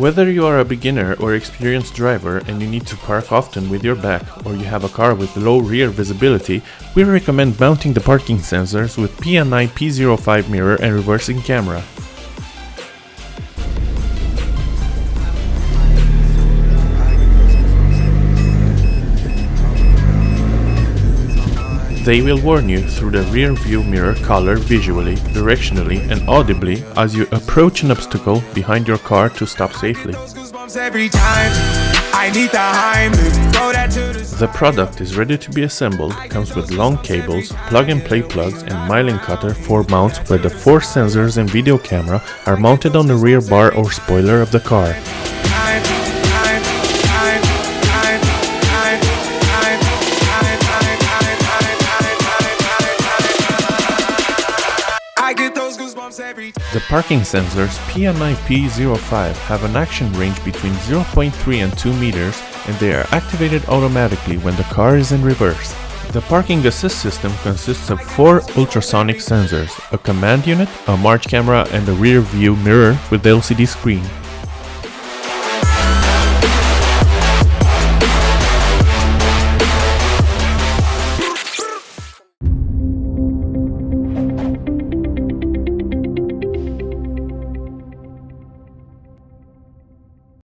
Whether you are a beginner or experienced driver and you need to park often with your back, or you have a car with low rear visibility, we recommend mounting the parking sensors with PNI P05 mirror and reversing camera. They will warn you through the rear view mirror color visually, directionally and audibly as you approach an obstacle behind your car to stop safely. The product is ready to be assembled, comes with long cables, plug-and-play plugs and myelin cutter for mounts where the 4 sensors and video camera are mounted on the rear bar or spoiler of the car. The parking sensors PNI P05 have an action range between 0.3 and 2 meters and they are activated automatically when the car is in reverse. The parking assist system consists of 4 ultrasonic sensors, a command unit, a march camera and a rear view mirror with LCD screen.